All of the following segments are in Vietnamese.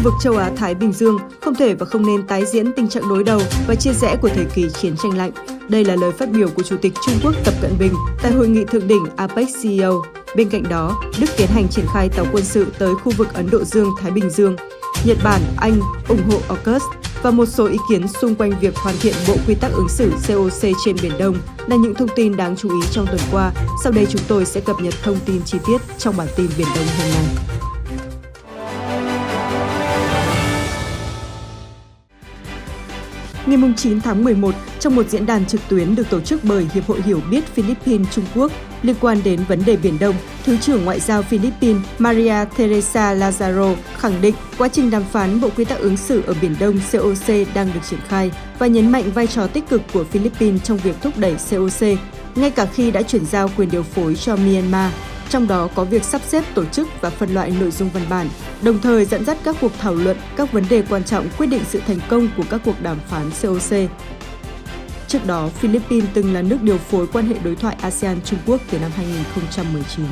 vực châu Á-Thái Bình Dương không thể và không nên tái diễn tình trạng đối đầu và chia rẽ của thời kỳ chiến tranh lạnh. Đây là lời phát biểu của Chủ tịch Trung Quốc Tập Cận Bình tại hội nghị thượng đỉnh APEC-CEO. Bên cạnh đó, Đức tiến hành triển khai tàu quân sự tới khu vực Ấn Độ Dương-Thái Bình Dương. Nhật Bản, Anh ủng hộ AUKUS và một số ý kiến xung quanh việc hoàn thiện Bộ Quy tắc ứng xử COC trên Biển Đông là những thông tin đáng chú ý trong tuần qua. Sau đây chúng tôi sẽ cập nhật thông tin chi tiết trong bản tin Biển Đông hôm nay. Ngày 9 tháng 11, trong một diễn đàn trực tuyến được tổ chức bởi Hiệp hội Hiểu biết Philippines-Trung Quốc liên quan đến vấn đề Biển Đông, Thứ trưởng Ngoại giao Philippines Maria Teresa Lazaro khẳng định quá trình đàm phán Bộ Quy tắc ứng xử ở Biển Đông COC đang được triển khai và nhấn mạnh vai trò tích cực của Philippines trong việc thúc đẩy COC, ngay cả khi đã chuyển giao quyền điều phối cho Myanmar, trong đó có việc sắp xếp tổ chức và phân loại nội dung văn bản, đồng thời dẫn dắt các cuộc thảo luận các vấn đề quan trọng quyết định sự thành công của các cuộc đàm phán COC. Trước đó, Philippines từng là nước điều phối quan hệ đối thoại ASEAN-Trung Quốc từ năm 2019.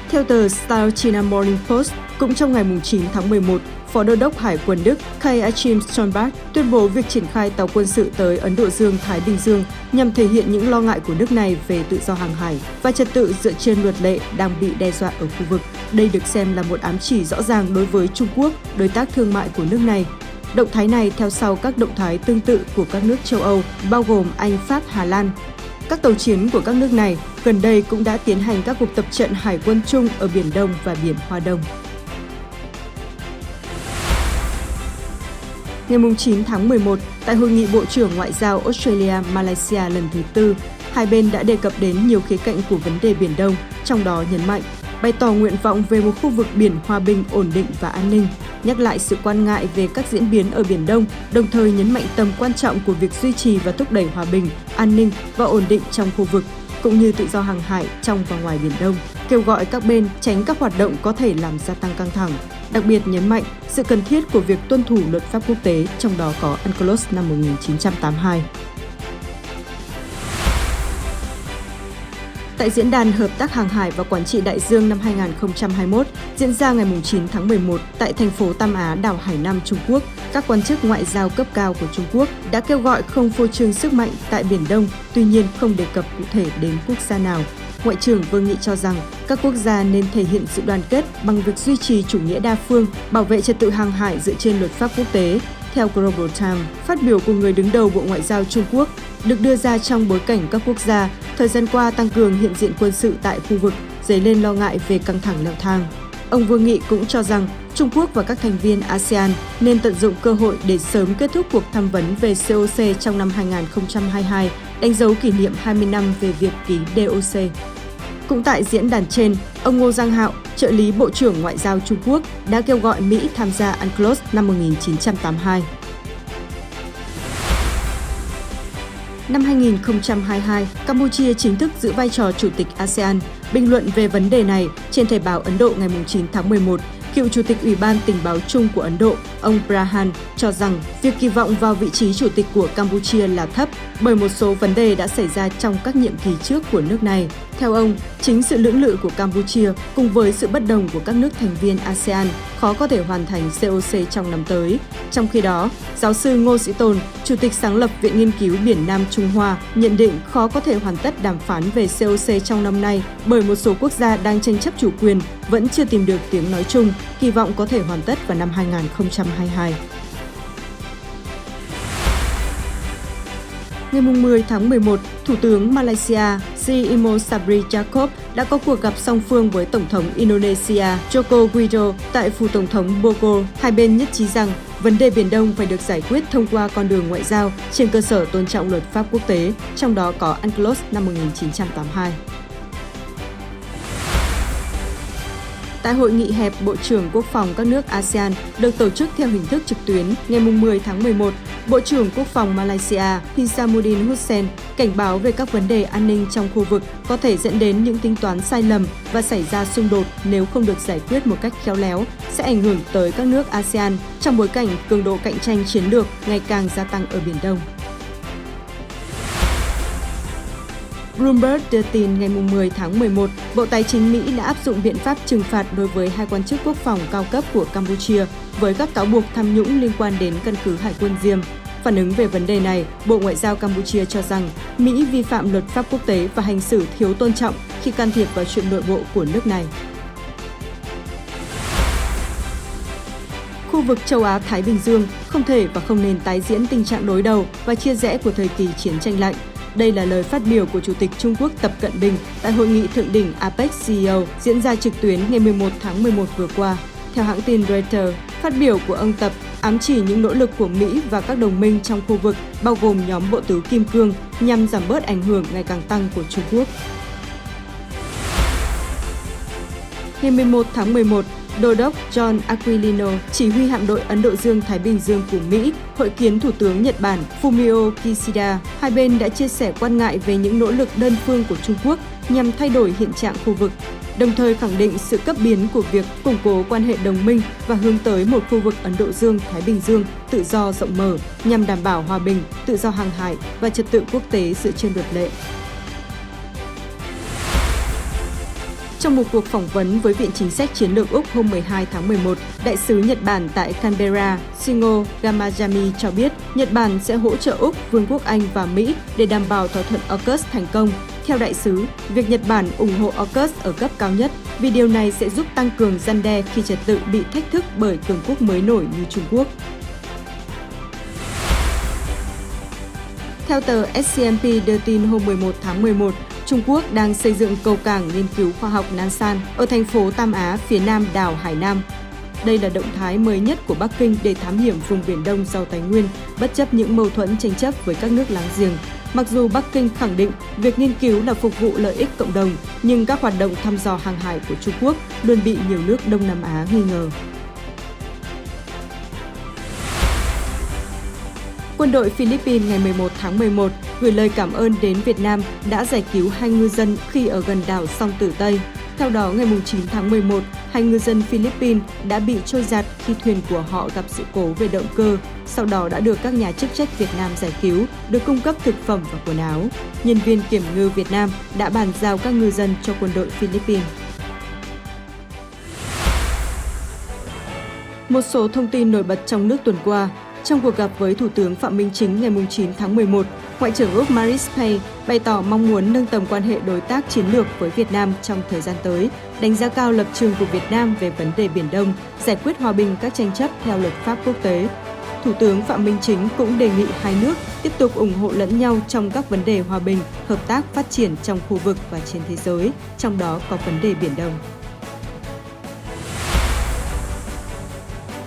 Theo tờ South China Morning Post, cũng trong ngày 9 tháng 11, Phó Đô đốc Hải quân Đức Kai-Achim Stolberg tuyên bố việc triển khai tàu quân sự tới Ấn Độ Dương-Thái Bình Dương nhằm thể hiện những lo ngại của nước này về tự do hàng hải và trật tự dựa trên luật lệ đang bị đe dọa ở khu vực. Đây được xem là một ám chỉ rõ ràng đối với Trung Quốc, đối tác thương mại của nước này. Động thái này theo sau các động thái tương tự của các nước châu Âu, bao gồm Anh, Pháp, Hà Lan. Các tàu chiến của các nước này gần đây cũng đã tiến hành các cuộc tập trận hải quân chung ở Biển Đông và Biển Hoa Đông. Ngày 9 tháng 11, tại Hội nghị Bộ trưởng Ngoại giao Australia-Malaysia lần thứ tư, hai bên đã đề cập đến nhiều khía cạnh của vấn đề Biển Đông, trong đó nhấn mạnh, bày tỏ nguyện vọng về một khu vực biển hòa bình, ổn định và an ninh, nhắc lại sự quan ngại về các diễn biến ở Biển Đông, đồng thời nhấn mạnh tầm quan trọng của việc duy trì và thúc đẩy hòa bình, an ninh và ổn định trong khu vực, cũng như tự do hàng hải trong và ngoài Biển Đông, kêu gọi các bên tránh các hoạt động có thể làm gia tăng căng thẳng. Đặc biệt nhấn mạnh sự cần thiết của việc tuân thủ luật pháp quốc tế, trong đó có UNCLOS năm 1982. Tại Diễn đàn Hợp tác Hàng hải và Quản trị Đại dương năm 2021 diễn ra ngày 9 tháng 11 tại thành phố Tam Á, đảo Hải Nam, Trung Quốc, các quan chức ngoại giao cấp cao của Trung Quốc đã kêu gọi không phô trương sức mạnh tại Biển Đông, tuy nhiên không đề cập cụ thể đến quốc gia nào. Ngoại trưởng Vương Nghị cho rằng các quốc gia nên thể hiện sự đoàn kết bằng việc duy trì chủ nghĩa đa phương, bảo vệ trật tự hàng hải dựa trên luật pháp quốc tế. Theo Global Times, phát biểu của người đứng đầu Bộ Ngoại giao Trung Quốc được đưa ra trong bối cảnh các quốc gia thời gian qua tăng cường hiện diện quân sự tại khu vực, dấy lên lo ngại về căng thẳng leo thang. Ông Vương Nghị cũng cho rằng Trung Quốc và các thành viên ASEAN nên tận dụng cơ hội để sớm kết thúc cuộc tham vấn về COC trong năm 2022, đánh dấu kỷ niệm 20 năm về việc ký DOC. Cũng tại diễn đàn trên, ông Ngô Giang Hạo, trợ lý Bộ trưởng Ngoại giao Trung Quốc, đã kêu gọi Mỹ tham gia UNCLOS năm 1982. Năm 2022, Campuchia chính thức giữ vai trò Chủ tịch ASEAN. Bình luận về vấn đề này trên Thời báo Ấn Độ ngày 9 tháng 11, cựu Chủ tịch Ủy ban Tình báo chung của Ấn Độ, ông Prahan, cho rằng việc kỳ vọng vào vị trí Chủ tịch của Campuchia là thấp bởi một số vấn đề đã xảy ra trong các nhiệm kỳ trước của nước này. Theo ông, chính sự lưỡng lự của Campuchia cùng với sự bất đồng của các nước thành viên ASEAN khó có thể hoàn thành COC trong năm tới. Trong khi đó, giáo sư Ngô Sĩ Tồn, Chủ tịch sáng lập Viện Nghiên cứu Biển Nam Trung Hoa, nhận định khó có thể hoàn tất đàm phán về COC trong năm nay bởi một số quốc gia đang tranh chấp chủ quyền vẫn chưa tìm được tiếng nói chung, kỳ vọng có thể hoàn tất vào năm 2022. Ngày 10 tháng 11, Thủ tướng Malaysia Sri Imun Sabri Yaakob đã có cuộc gặp song phương với Tổng thống Indonesia Joko Widodo tại Phủ Tổng thống Bogor. Hai bên nhất trí rằng vấn đề Biển Đông phải được giải quyết thông qua con đường ngoại giao trên cơ sở tôn trọng luật pháp quốc tế, trong đó có UNCLOS năm 1982. Tại hội nghị hẹp Bộ trưởng Quốc phòng các nước ASEAN được tổ chức theo hình thức trực tuyến ngày 10 tháng 11, Bộ trưởng Quốc phòng Malaysia Hishamuddin Hussein cảnh báo về các vấn đề an ninh trong khu vực có thể dẫn đến những tính toán sai lầm và xảy ra xung đột nếu không được giải quyết một cách khéo léo, sẽ ảnh hưởng tới các nước ASEAN trong bối cảnh cường độ cạnh tranh chiến lược ngày càng gia tăng ở Biển Đông. Bloomberg đưa tin ngày 10 tháng 11, Bộ Tài chính Mỹ đã áp dụng biện pháp trừng phạt đối với 2 quan chức quốc phòng cao cấp của Campuchia với các cáo buộc tham nhũng liên quan đến căn cứ Hải quân Diem. Phản ứng về vấn đề này, Bộ Ngoại giao Campuchia cho rằng Mỹ vi phạm luật pháp quốc tế và hành xử thiếu tôn trọng khi can thiệp vào chuyện nội bộ của nước này. Khu vực châu Á-Thái Bình Dương không thể và không nên tái diễn tình trạng đối đầu và chia rẽ của thời kỳ chiến tranh lạnh. Đây là lời phát biểu của Chủ tịch Trung Quốc Tập Cận Bình tại hội nghị thượng đỉnh APEC-CEO diễn ra trực tuyến ngày 11 tháng 11 vừa qua. Theo hãng tin Reuters, phát biểu của ông Tập ám chỉ những nỗ lực của Mỹ và các đồng minh trong khu vực, bao gồm nhóm Bộ tứ Kim Cương, nhằm giảm bớt ảnh hưởng ngày càng tăng của Trung Quốc. Ngày 11 tháng 11, Đô đốc John Aquilino, chỉ huy hạm đội Ấn Độ Dương-Thái Bình Dương của Mỹ, hội kiến Thủ tướng Nhật Bản Fumio Kishida. Hai bên đã chia sẻ quan ngại về những nỗ lực đơn phương của Trung Quốc nhằm thay đổi hiện trạng khu vực, đồng thời khẳng định sự cấp biến của việc củng cố quan hệ đồng minh và hướng tới một khu vực Ấn Độ Dương-Thái Bình Dương tự do rộng mở nhằm đảm bảo hòa bình, tự do hàng hải và trật tự quốc tế dựa trên luật lệ. Trong một cuộc phỏng vấn với Viện Chính sách Chiến lược Úc hôm 12 tháng 11, Đại sứ Nhật Bản tại Canberra, Shingo Gamajami cho biết Nhật Bản sẽ hỗ trợ Úc, Vương quốc Anh và Mỹ để đảm bảo thỏa thuận AUKUS thành công. Theo đại sứ, việc Nhật Bản ủng hộ AUKUS ở cấp cao nhất vì điều này sẽ giúp tăng cường răn đe khi trật tự bị thách thức bởi cường quốc mới nổi như Trung Quốc. Theo tờ SCMP đưa tin hôm 11 tháng 11, Trung Quốc đang xây dựng cầu cảng nghiên cứu khoa học Nansan ở thành phố Tam Á phía nam đảo Hải Nam. Đây là động thái mới nhất của Bắc Kinh để thám hiểm vùng Biển Đông giàu tài nguyên, bất chấp những mâu thuẫn tranh chấp với các nước láng giềng. Mặc dù Bắc Kinh khẳng định việc nghiên cứu là phục vụ lợi ích cộng đồng, nhưng các hoạt động thăm dò hàng hải của Trung Quốc luôn bị nhiều nước Đông Nam Á nghi ngờ. Quân đội Philippines ngày 11 tháng 11 gửi lời cảm ơn đến Việt Nam đã giải cứu 2 ngư dân khi ở gần đảo Song Tử Tây. Theo đó, ngày 9 tháng 11, 2 ngư dân Philippines đã bị trôi giạt khi thuyền của họ gặp sự cố về động cơ, sau đó đã được các nhà chức trách Việt Nam giải cứu, được cung cấp thực phẩm và quần áo. Nhân viên kiểm ngư Việt Nam đã bàn giao các ngư dân cho quân đội Philippines. Một số thông tin nổi bật trong nước tuần qua. Trong cuộc gặp với Thủ tướng Phạm Minh Chính ngày 9 tháng 11, Ngoại trưởng Úc Marise Payne bày tỏ mong muốn nâng tầm quan hệ đối tác chiến lược với Việt Nam trong thời gian tới, đánh giá cao lập trường của Việt Nam về vấn đề Biển Đông, giải quyết hòa bình các tranh chấp theo luật pháp quốc tế. Thủ tướng Phạm Minh Chính cũng đề nghị hai nước tiếp tục ủng hộ lẫn nhau trong các vấn đề hòa bình, hợp tác phát triển trong khu vực và trên thế giới, trong đó có vấn đề Biển Đông.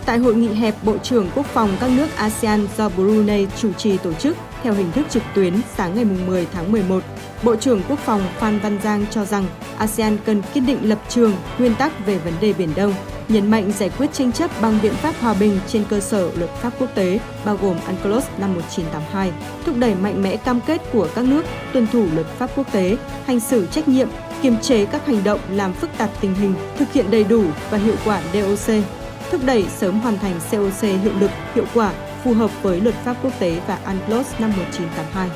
Tại hội nghị hẹp Bộ trưởng Quốc phòng các nước ASEAN do Brunei chủ trì tổ chức theo hình thức trực tuyến sáng ngày 10 tháng 11, Bộ trưởng Quốc phòng Phan Văn Giang cho rằng ASEAN cần kiên định lập trường, nguyên tắc về vấn đề Biển Đông, nhấn mạnh giải quyết tranh chấp bằng biện pháp hòa bình trên cơ sở luật pháp quốc tế, bao gồm UNCLOS năm 1982, thúc đẩy mạnh mẽ cam kết của các nước tuân thủ luật pháp quốc tế, hành xử trách nhiệm, kiềm chế các hành động làm phức tạp tình hình, thực hiện đầy đủ và hiệu quả DOC, thúc đẩy sớm hoàn thành COC hiệu lực, hiệu quả, phù hợp với luật pháp quốc tế và UNCLOS năm 1982.